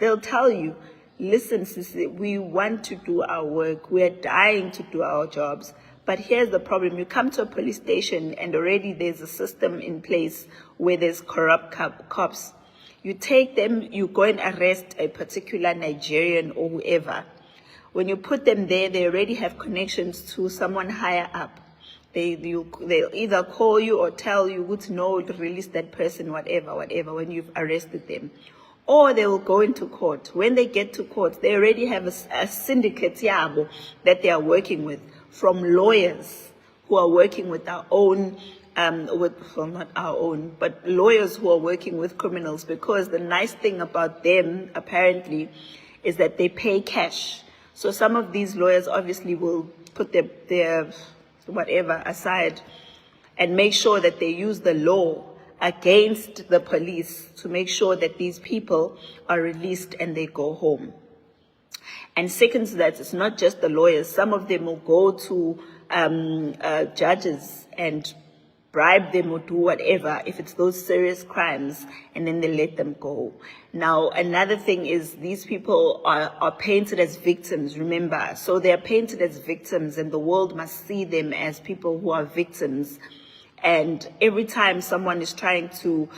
they'll tell you, listen, Sisi, we want to do our work. We're dying to do our jobs. But here's the problem. You come to a police station and already there's a system in place where there's corrupt cops. You take them, you go and arrest a particular Nigerian or whoever. When you put them there, they already have connections to someone higher up. They'll either call you or tell you, no, release that person, whatever, when you've arrested them. Or they will go into court. When they get to court, they already have a syndicate that they are working with, from lawyers who are working with our own, not our own, but lawyers who are working with criminals, because the nice thing about them, apparently, is that they pay cash. So some of these lawyers obviously will put their whatever aside and make sure that they use the law against the police to make sure that these people are released and they go home. And second to that, it's not just the lawyers. Some of them will go to judges and bribe them or do whatever if it's those serious crimes, and then they let them go. Now, another thing is these people are painted as victims, remember. So they're painted as victims, and the world must see them as people who are victims. And every time someone is trying to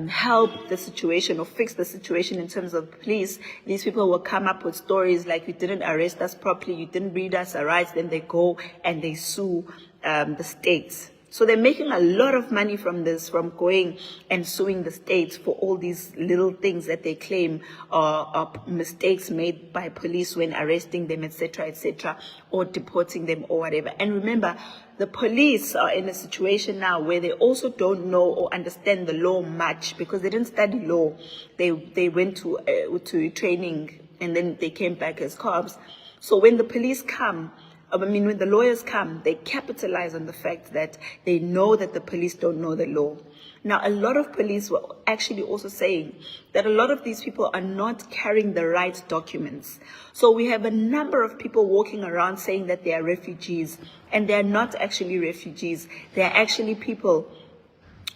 help the situation or fix the situation in terms of police, these people will come up with stories like, you didn't arrest us properly, you didn't read us our rights. Then they go and they sue the states. So they're making a lot of money from this, from going and suing the states for all these little things that they claim are mistakes made by police when arresting them, etc., or deporting them or whatever. And remember, the police are in a situation now where they also don't know or understand the law much, because they didn't study law. They went to training and then they came back as cops. So when the police come, when the lawyers come, they capitalize on the fact that they know that the police don't know the law. Now, a lot of police were actually also saying that a lot of these people are not carrying the right documents. So we have a number of people walking around saying that they are refugees, and they are not actually refugees. They are actually people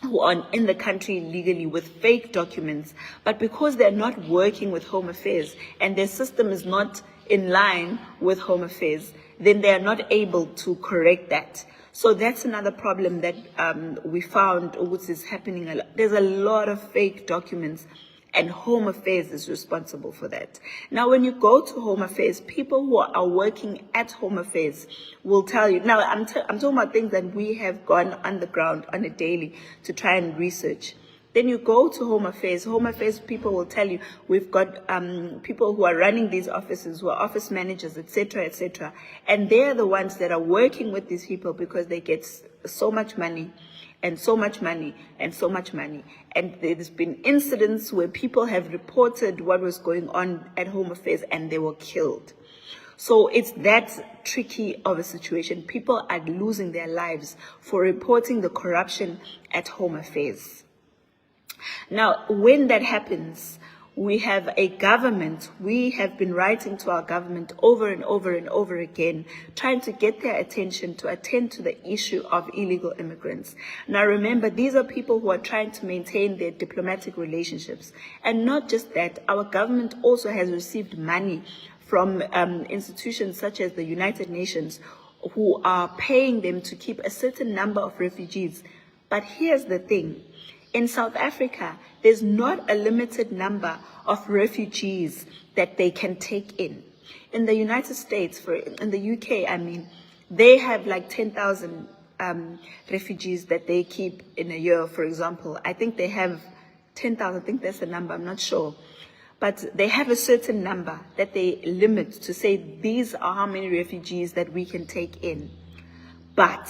who are in the country legally with fake documents, but because they're not working with Home Affairs and their system is not in line with Home Affairs, then they are not able to correct that. So that's another problem that we found, which is happening a lot. There's a lot of fake documents, and Home Affairs is responsible for that. Now, when you go to Home Affairs, people who are working at Home Affairs will tell you. Now, I'm talking about things that we have gone on the ground on a daily to try and research. Then you go to Home Affairs people will tell you, we've got people who are running these offices, who are office managers, etc., and they're the ones that are working with these people because they get so much money and so much money and so much money. And there's been incidents where people have reported what was going on at Home Affairs and they were killed. So it's that tricky of a situation. People are losing their lives for reporting the corruption at Home Affairs. Now, when that happens, we have a government. We have been writing to our government over and over and over again, trying to get their attention to attend to the issue of illegal immigrants. Now, remember, these are people who are trying to maintain their diplomatic relationships. And not just that, our government also has received money from institutions such as the United Nations, who are paying them to keep a certain number of refugees. But here's the thing. In South Africa, there's not a limited number of refugees that they can take in. In the United States, in the UK, they have like 10,000 refugees that they keep in a year, for example. I think they have 10,000, I think that's the number, I'm not sure. But they have a certain number that they limit to say these are how many refugees that we can take in. But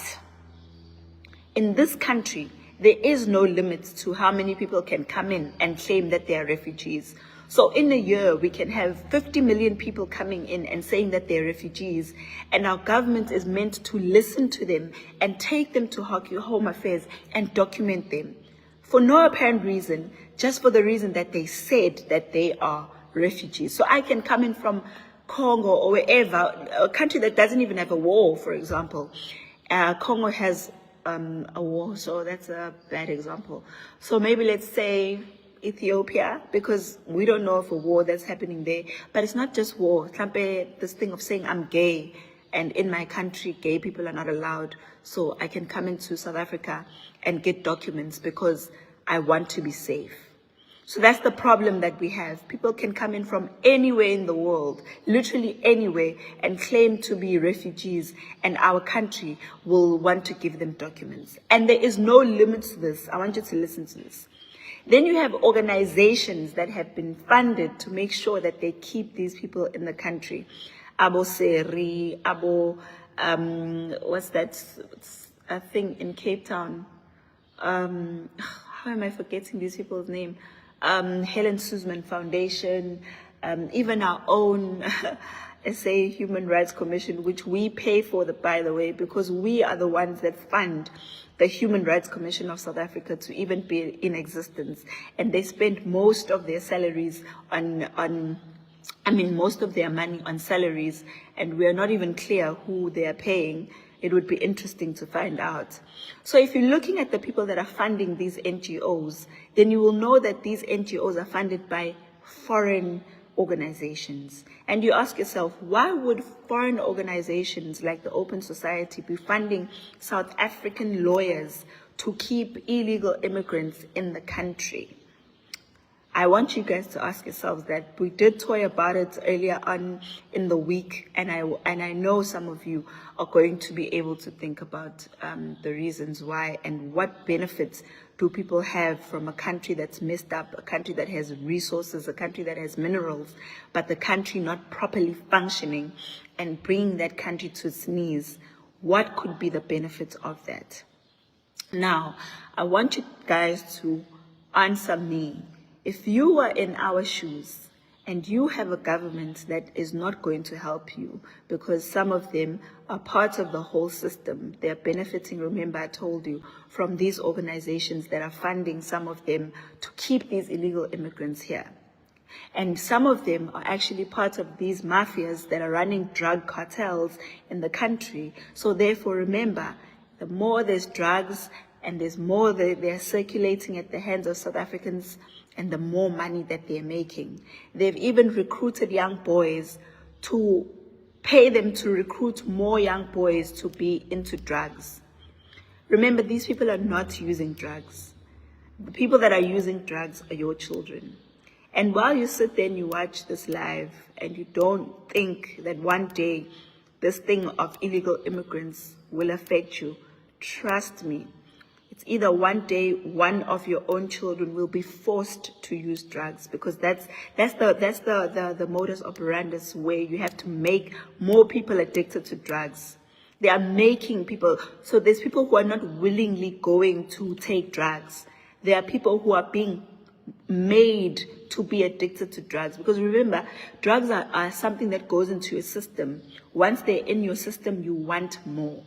in this country, there is no limit to how many people can come in and claim that they are refugees. So in a year, we can have 50 million people coming in and saying that they're refugees, and our government is meant to listen to them and take them to Home Affairs and document them for no apparent reason, just for the reason that they said that they are refugees. So I can come in from Congo or wherever, a country that doesn't even have a war, for example. Congo has a war, so that's a bad example. So maybe let's say Ethiopia, because we don't know of a war that's happening there. But it's not just war. This thing of saying I'm gay, and in my country, gay people are not allowed. So I can come into South Africa and get documents because I want to be safe. So that's the problem that we have. People can come in from anywhere in the world, literally anywhere, and claim to be refugees, and our country will want to give them documents. And there is no limit to this. I want you to listen to this. Then you have organizations that have been funded to make sure that they keep these people in the country. Abo Seri, Abo, what's that thing in Cape Town? How am I forgetting these people's name? Helen Suzman Foundation, even our own SA Human Rights Commission, which we pay for, by the way, because we are the ones that fund the Human Rights Commission of South Africa to even be in existence. And they spend most of their salaries most of their money on salaries, and we are not even clear who they are paying. It would be interesting to find out. So if you're looking at the people that are funding these NGOs, then you will know that these NGOs are funded by foreign organizations. And you ask yourself, why would foreign organizations like the Open Society be funding South African lawyers to keep illegal immigrants in the country? I want you guys to ask yourselves that. We did toy about it earlier on in the week, and I know some of you are going to be able to think about the reasons why and what benefits do people have from a country that's messed up, a country that has resources, a country that has minerals, but the country not properly functioning and bringing that country to its knees. What could be the benefits of that? Now, I want you guys to answer me. If you were in our shoes and you have a government that is not going to help you because some of them are part of the whole system, they're benefiting, remember I told you, from these organizations that are funding some of them to keep these illegal immigrants here. And some of them are actually part of these mafias that are running drug cartels in the country. So therefore, remember, the more there's drugs and there's more that they're circulating at the hands of South Africans, and the more money that they're making. They've even recruited young boys to pay them to recruit more young boys to be into drugs. Remember, these people are not using drugs. The people that are using drugs are your children. And while you sit there and you watch this live and you don't think that one day this thing of illegal immigrants will affect you, trust me, it's either one day one of your own children will be forced to use drugs, because that's the modus operandi, where you have to make more people addicted to drugs. They are making people, so there's people who are not willingly going to take drugs. There are people who are being made to be addicted to drugs, because remember, drugs are something that goes into your system. Once they're in your system, you want more.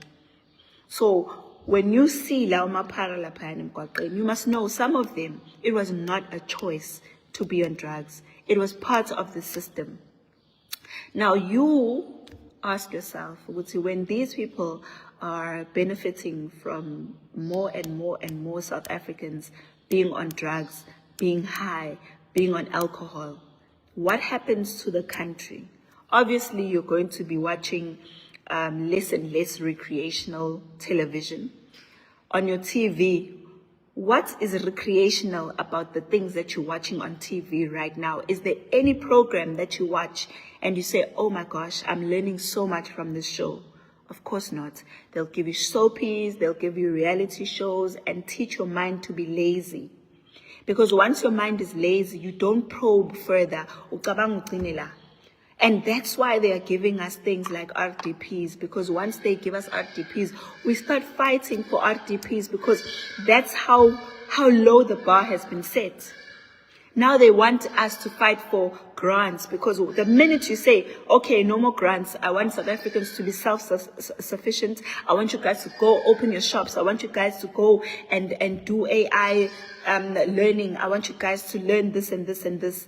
So when you see Lauma Paralapayana, you must know some of them, it was not a choice to be on drugs. It was part of the system. Now you ask yourself, when these people are benefiting from more and more and more South Africans being on drugs, being high, being on alcohol, what happens to the country? Obviously, you're going to be watching less and less recreational television. On your TV, what is recreational about the things that you're watching on TV right now? Is there any program that you watch and you say, oh my gosh, I'm learning so much from this show? Of course not. They'll give you soapies, they'll give you reality shows and teach your mind to be lazy. Because once your mind is lazy, you don't probe further. And that's why they are giving us things like RDPs, because once they give us RDPs, we start fighting for RDPs, because that's how low the bar has been set. Now they want us to fight for grants, because the minute you say, okay, no more grants, I want South Africans to be self-sufficient, I want you guys to go open your shops, I want you guys to go and do AI learning, I want you guys to learn this and this and this.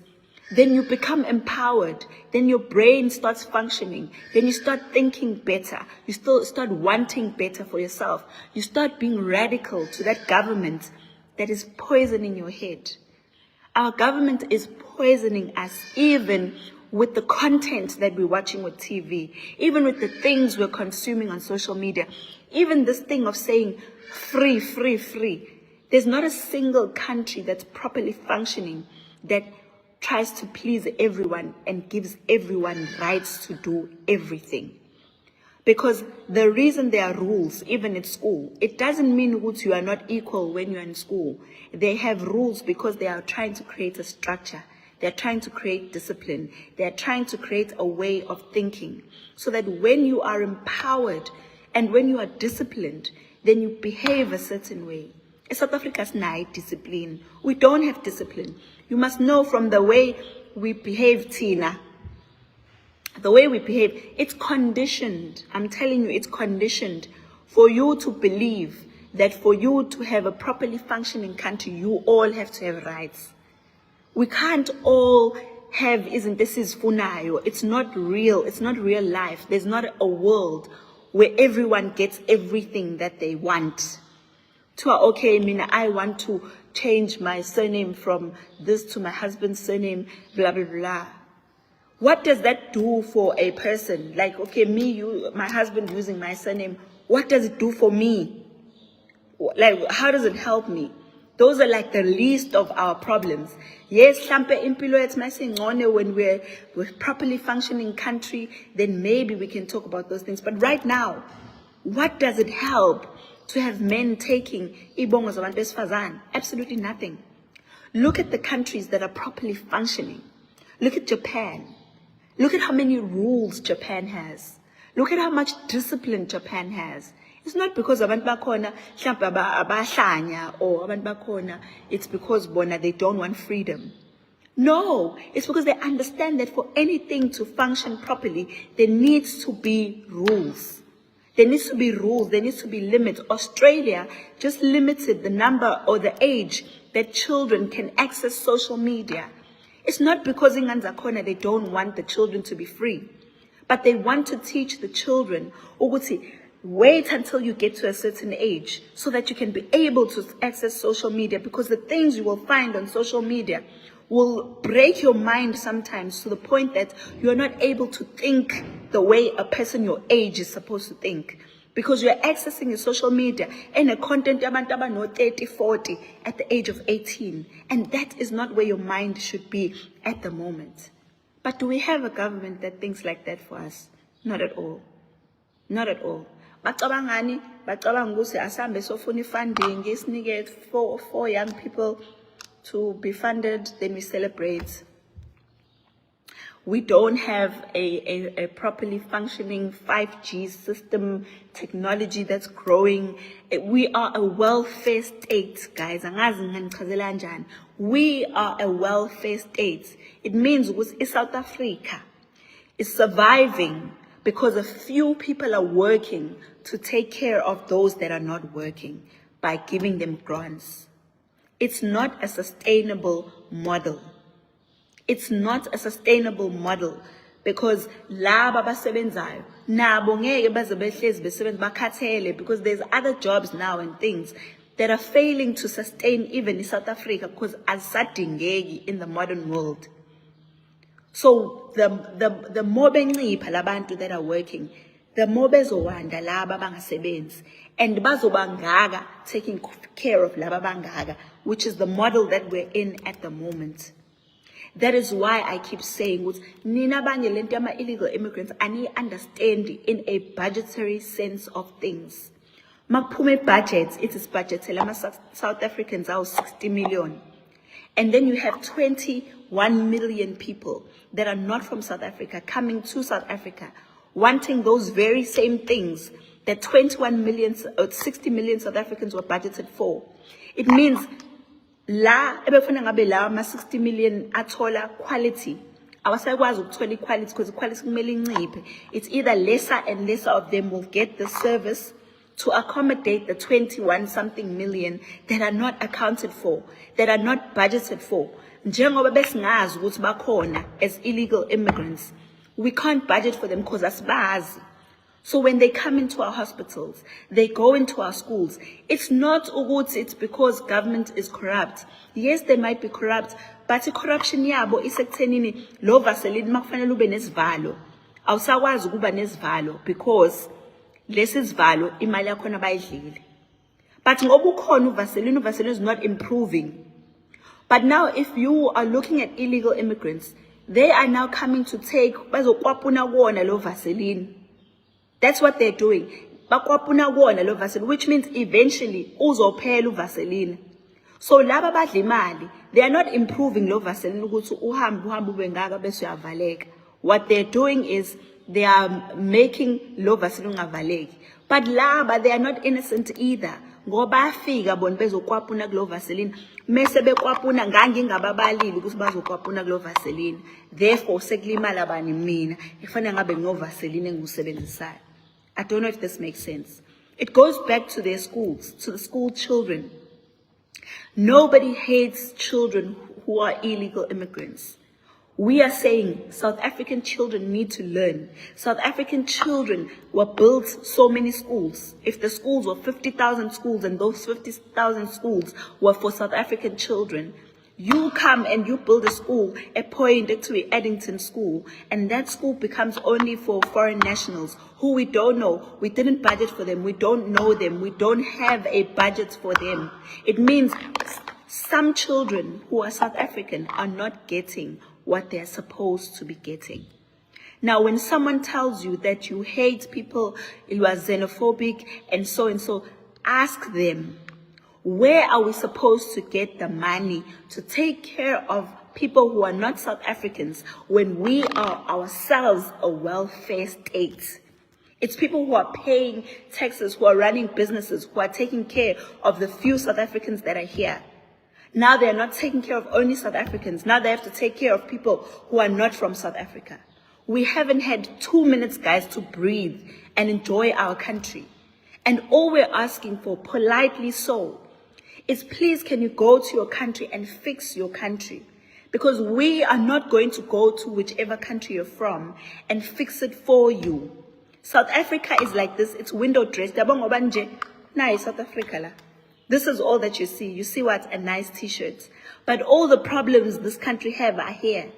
Then you become empowered. Then your brain starts functioning. Then you start thinking better. You still start wanting better for yourself. You start being radical to that government that is poisoning your head. Our government is poisoning us even with the content that we're watching with TV, even with the things we're consuming on social media, even this thing of saying free, free, free. There's not a single country that's properly functioning that tries to please everyone and gives everyone rights to do everything. Because the reason there are rules, even at school, it doesn't mean that you are not equal when you're in school. They have rules because they are trying to create a structure. They're trying to create discipline. They're trying to create a way of thinking so that when you are empowered and when you are disciplined, then you behave a certain way. South Africa's not discipline. We don't have discipline. You must know from the way we behave, Tina. The way we behave, it's conditioned. I'm telling you, it's conditioned for you to believe that for you to have a properly functioning country, you all have to have rights. We can't all have, this is funayo. It's not real. It's not real life. There's not a world where everyone gets everything that they want. Okay, I want to change my surname from this to my husband's surname, blah, blah, blah. What does that do for a person? Like, okay, my husband using my surname, what does it do for me? Like, how does it help me? Those are like the least of our problems. Yes, when we're properly functioning country, then maybe we can talk about those things. But right now, what does it help to have men taking ibongos abantu besifazane? Absolutely nothing. Look at the countries that are properly functioning. Look at Japan. Look at how many rules Japan has. Look at how much discipline Japan has. It's not because abantu bakhona abahlanya or abantu bakhona, it's because they don't want freedom. No, it's because they understand that for anything to function properly, there needs to be rules. There needs to be rules, there needs to be limits. Australia just limited the number or the age that children can access social media. It's not because in Nganzakona they don't want the children to be free, but they want to teach the children, wait until you get to a certain age so that you can be able to access social media, because the things you will find on social media will break your mind sometimes to the point that you're not able to think the way a person your age is supposed to think. Because you're accessing your social media and a content no 30, 40 at the age of 18. And that is not where your mind should be at the moment. But do we have a government that thinks like that for us? Not at all. Not at all. Bacabanga ukuthi asambe sofuna funding, isinike for young people to be funded, then we celebrate. We don't have a properly functioning 5G system, technology that's growing. We are a welfare state, guys. We are a welfare state. It means South Africa is surviving because a few people are working to take care of those that are not working by giving them grants. It's not a sustainable model. It's not a sustainable model because laba basebenzayo nabo ngeke baze behlezi besebenza bakhathele, because there's other jobs now and things that are failing to sustain even in South Africa because azisadingeki in the modern world. So the more bencipha labantu that are working, the more bezowanda laba bangasebenzi, and bazobangaka taking care of laba bangaka, which is the model that we're in at the moment. That is why I keep saying, Nina banye lento yama illegal immigrants, ani understand in a budgetary sense of things. Makpume budget, it is budget. South Africans are 60 million. And then you have 21 million people that are not from South Africa coming to South Africa, wanting those very same things that 21 million or 60 million South Africans were budgeted for. It means la ebefuna ngabe la ama 60 million athola quality awasakwazi ukuthola quality because quality kumele inciphe. It's either lesser and lesser of them will get the service to accommodate the 21 something million that are not accounted for, that are not budgeted for. Njengoba besingazi ukuthi bakhona as illegal immigrants, we can't budget for them because asibazi. So when they come into our hospitals, they go into our schools, it's not it's because government is corrupt. Yes, they might be corrupt, but corruption yabo isekuthenini lo Vaseline makufanele ube nesivalo. Awusakwazi ukuba nesivalo because lesi sivalo imali yakhona bayidlile. But ngoba ukhona uVaseline is not improving. But now if you are looking at illegal immigrants, they are now coming to take bazokwapuna kuwona lo Vaseline. That's what they're doing. Bakwapuna kuwona lo Vaseline, which means eventually uzophela uVaseline. So laba badla imali, they are not improving lo Vaseline ukuthi uhambe ube ngaka bese uyavaleka. What they're doing is they are making lo Vaseline ungavaleki. But laba, they are not innocent either. Ngoba afika bona bezokwapuna kulo Vaseline, mase bekwapuna ngangingababalili ukuthi bazokwapuna kulo Vaseline. Therefore sekulimala bani mina efana ngabe ngino Vaseline engisebenzisayo. I don't know if this makes sense. It goes back to their schools, to the school children. Nobody hates children who are illegal immigrants. We are saying South African children need to learn. South African children were built so many schools. If the schools were 50,000 schools and those 50,000 schools were for South African children, you come and you build a school, a point to Eddington school, and that school becomes only for foreign nationals who we don't know. We didn't budget for them. We don't know them. We don't have a budget for them. It means some children who are South African are not getting what they're supposed to be getting. Now, when someone tells you that you hate people, you are xenophobic and so, ask them, where are we supposed to get the money to take care of people who are not South Africans when we are ourselves a welfare state? It's people who are paying taxes, who are running businesses, who are taking care of the few South Africans that are here. Now they're not taking care of only South Africans. Now they have to take care of people who are not from South Africa. We haven't had 2 minutes, guys, to breathe and enjoy our country. And all we're asking for, politely so, is please can you go to your country and fix your country? Because we are not going to go to whichever country you're from and fix it for you. South Africa is like this. It's window dressed. Nice South Africa la. This is all that you see. You see what? A nice t-shirt. But all the problems this country have are here.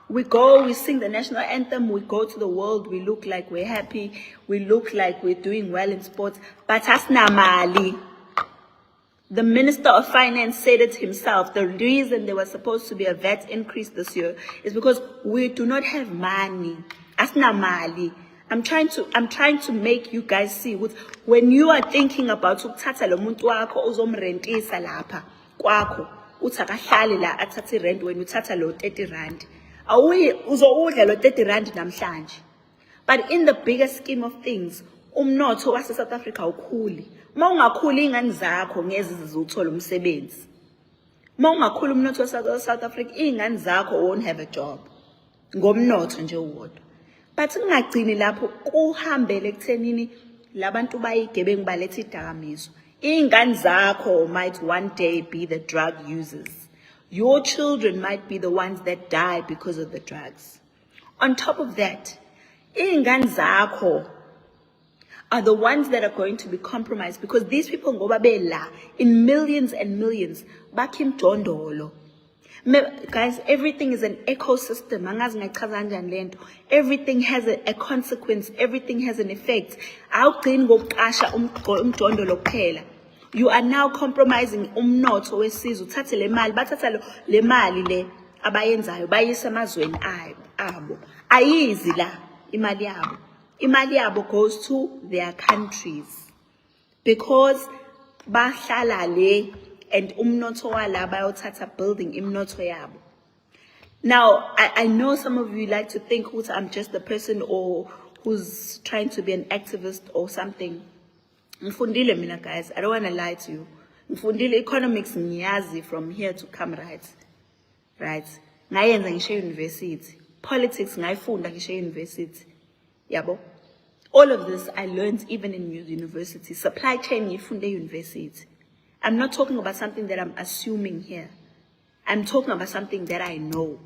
We go, we sing the national anthem, we go to the world, we look like we're happy, we look like we're doing well in sports. But asna mali. The Minister of Finance said it himself. The reason there was supposed to be a VAT increase this year is because we do not have money. Asna mali. I'm trying to make you guys see what when you are thinking about ukuthatha lo muntu wakho uzomrentisa lapha kwakho uthakahlale la athathe rent when uthatha lo 30 rand awuyi uzowudla lo 30 rand namhlanje. But in the bigger scheme of things umnotho wase South Africa ukhuli. Mawungakhuli ingane zakho ngeze zizothola umsebenzi. Mawungakhuli umnotho wase South Africa ingane zakho won't have a job. Ngomnotho nje uwodwa. But ngagcini lapho kuhambele ekuthenini labantu bayigebengu balethe idakamizwa. Ingane zakho might one day be the drug users. Your children might be the ones that die because of the drugs. On top of that, ingane zakho are the ones that are going to be compromised because these people ngoba bela in millions and millions bakimdondolo. Guys, everything is an ecosystem. Everything has a consequence. Everything has an effect. You are now compromising umnotho wesizwe. Uthathe le mali, bathatha le mali le abayenzayo bayisa emazweni abo. Ayizi la imali yabo. Imali yabo goes to their countries because bahlala le. And umnotho wala bayothatha building imnotho yabo. Now, I know some of you like to think I'm just the person or who's trying to be an activist or something. Ngifundile mina guys, I don't want to lie to you. Ngifundile economics ngiyazi from here to come right. Ngayenza ngisho university. Politics ngayifunda ngisho university. Yabo. All of this I learned even in university. Supply chain ngifunde university. I'm not talking about something that I'm assuming here. I'm talking about something that I know.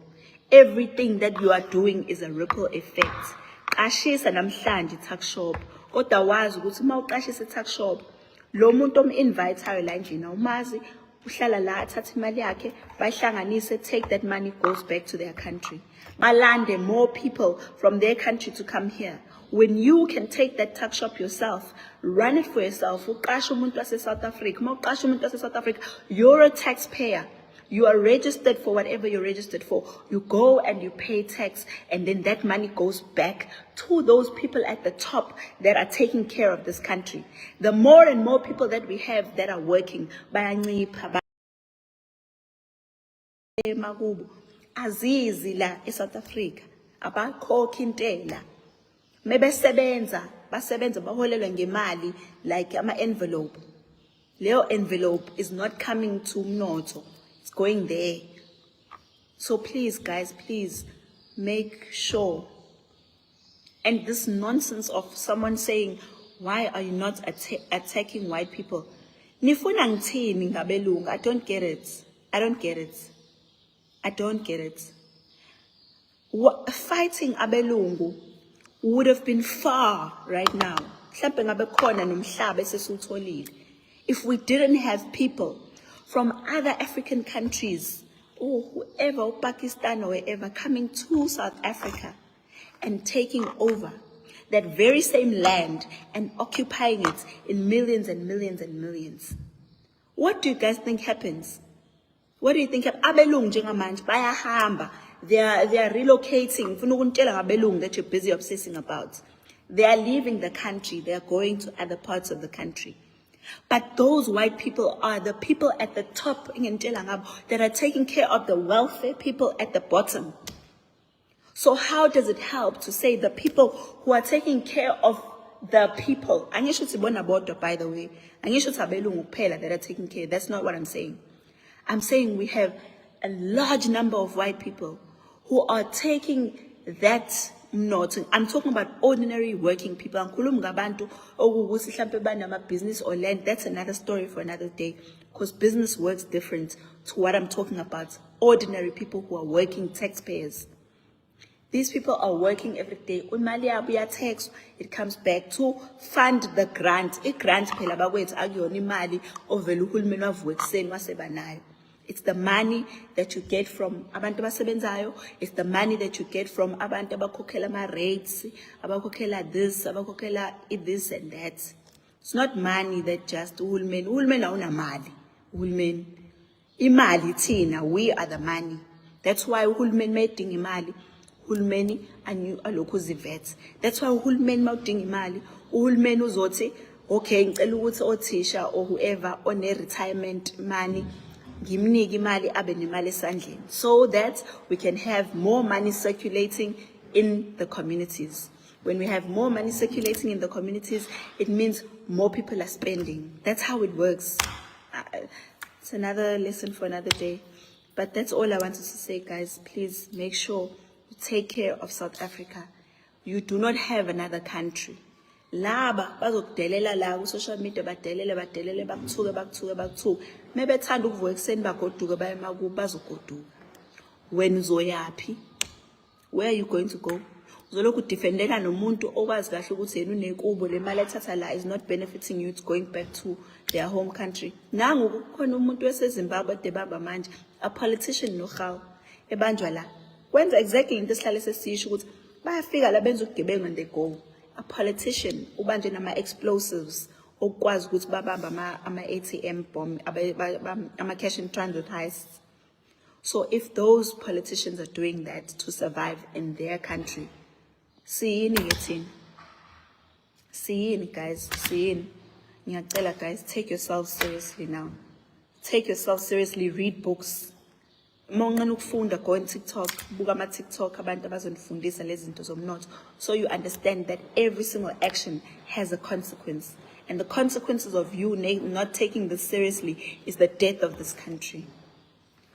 Everything that you are doing is a ripple effect. qashisa namhlanje i-tuck shop kodwa wazi ukuthi uma uqashisa i-tuck shop lo muntu omu-invite-ayo la endlini awumazi uhlala la athatha imali yakhe bayihlanganise, take that money, goes back to their country. Balande more people from their country to come here. When you can take that tuck shop yourself, run it for yourself, uqashe umuntu wase-South Africa, uma uqashe umuntu wase-South Africa, you're a taxpayer. You are registered for whatever you're registered for. You go and you pay tax, and then that money goes back to those people at the top that are taking care of this country. The more and more people that we have that are working, bayancipha, azizi la eSouth Africa, abakhokhi intela. Mebesebenza, basebenza baholelwe ngemali like ama-envelope. Leo envelope is not coming to umnotho. It's going there. So please, guys, please make sure. And this nonsense of someone saying, why are you not attacking white people? Nifuna ngithini ngabelungu? I don't get it. I don't get it. I don't get it. Fighting abelungu would have been far right now. If we didn't have people from other African countries, or whoever, Pakistan or wherever, coming to South Africa and taking over that very same land and occupying it in millions and millions and millions. What do you guys think happens? What do you think? Abelung njengamanje bayahamba. They are relocating. That you're busy obsessing about. They are leaving the country. They are going to other parts of the country. But those white people are the people at the top that are taking care of the welfare people at the bottom. So how does it help to say the people who are taking care of the people? By the way, that are taking care. That's not what I'm saying. I'm saying we have a large number of white people who are taking that not. I'm talking about ordinary working people. Business or land. That's another story for another day. Because business works different to what I'm talking about. Ordinary people who are working taxpayers. These people are working every day. Tax, it comes back to fund the grant. It's the money that you get from abantu basebenzayo. It's the money that you get from abantu abakhokhela ma rates, abakhokhela this, abakhokhela this and that. It's not money that just uhulumeni awuna mali. Uhulumeni imali thina, we are the money. That's why uhulumeni mayidinga imali, uhulumeni alokhu zivet. That's why uhulumeni mawudinga imali, uhulumeni uzothi okay ngicela ukuthi othisha or whoever on a retirement money so that we can have more money circulating in the communities. When we have more money circulating in the communities, it means more people are spending. That's how it works. It's another lesson for another day. But that's all I wanted to say, guys. Please make sure you take care of South Africa. You do not have another country. Laba bazokudelela la ku social media badelele bakuthuke maybe ethanda ukuvuka ekseni bagoduka baye emakubo bazogoduka. When uzoyapi? Where are you going to go? Uzolokhu defendela nomuntu okwazi kahle ukuthi yena unekubo le mali ethatha la is not benefiting you, it's going back to their home country. Nangu kukhona umuntu waseZimbabwe debamba manje, a politician nohawu ebanjwa la. Kwenza exactly into esihlale sesisho ukuthi bayafika la benza ubugebengu and they go. A politician ubanje nama explosives okwazi ukuthi babamba ama ATM bomb ama cash and transit heists. So if those politicians are doing that to survive in their country, see guys, ngiyacela guys, take yourself seriously now. Take yourself seriously, read books. Go on TikTok, buka TikTok abantu abazonifundisa lezi zinto zomnotho, so you understand that every single action has a consequence, and the consequences of you not taking this seriously is the death of this country.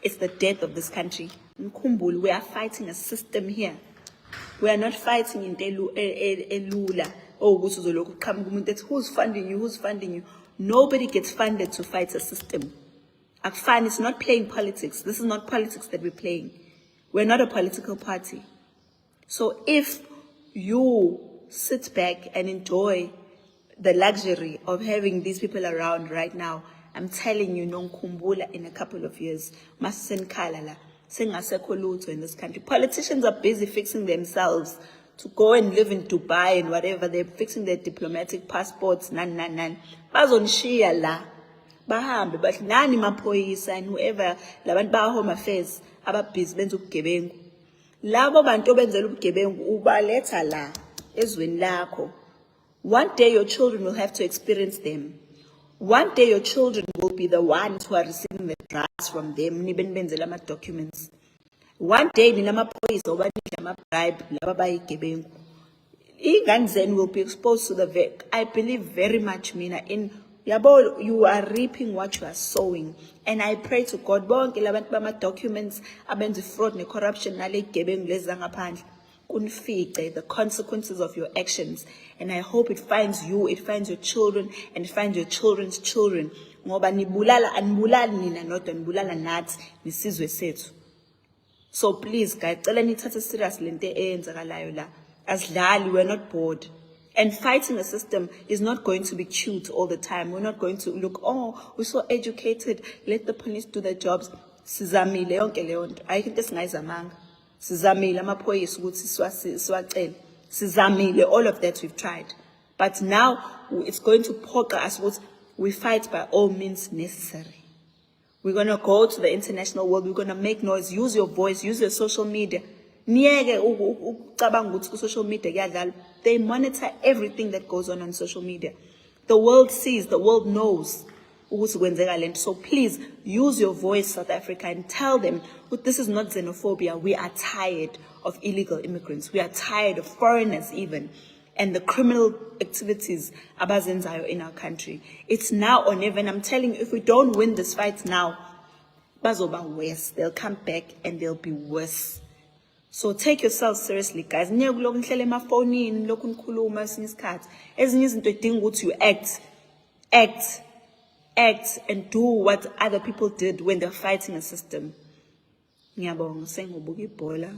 It's the death of this country. Mkhumbule, we are fighting a system here. We are not fighting in elula. Oh, who's funding you? Who's funding you? Nobody gets funded to fight a system. Fine, it's not playing politics. This is not politics that we're playing. We're not a political party. So if you sit back and enjoy the luxury of having these people around right now. I'm telling you, nongkhumbula in a couple of years, masisenkhala la, sengasekho lutho in this country. Politicians are busy fixing themselves to go and live in Dubai and whatever. They're fixing their diplomatic passports, nan. Bazonishiya la. Bahambe, but nani maphoyisa and whoever, labantu ba home affairs, ababhizi benza ubugebengu. Labo bantu benzela ubugebengu ubaletha la, ezweni lakho. One day your children will have to experience them. One day your children will be the ones who are receiving the drugs from them. Nibenbenzela ama documents. One day nina maphoyisa obanika ama bribe laba bayigebengu. Ingane zenu will be exposed to the I believe very much mina in yabo, you are reaping what you are sowing. And I pray to God bonke labantu bama documents abenza fraud ne corruption nale gebengu lezi ngaphandle. The consequences of your actions, and I hope it finds you, it finds your children, and it finds your children's children. Ngoba nibulala anibulali nina nodwa nibulala nathi nisizwe sethu. So please guys, cela nithathe serious lento eyenzakalayo la. Asidlali, we're not bored. And fighting the system is not going to be cute all the time. We're not going to look, oh, we're so educated, let the police do their jobs. Sizamile yonke leyo nto. Ayikho singayizamanga. Sizamile amaphoyisa ukuthi siwacele. Sizamile, all of that we've tried. But now it's going to poke us with we fight by all means necessary. We're going to go to the international world. We're going to make noise. Use your voice. Use your social media. Social media. They monitor everything that goes on social media. The world sees. The world knows. So please use your voice, South Africa, and tell them this is not xenophobia. We are tired of illegal immigrants. We are tired of foreigners even, and the criminal activities abazenzayo in our country. It's now or never. And I'm telling you, if we don't win this fight now, bazoba worse. They'll come back and they'll be worse. So take yourselves seriously, guys. You act and do what other people did when they're fighting a system. Ngiyabonga, sengobuka ibhola.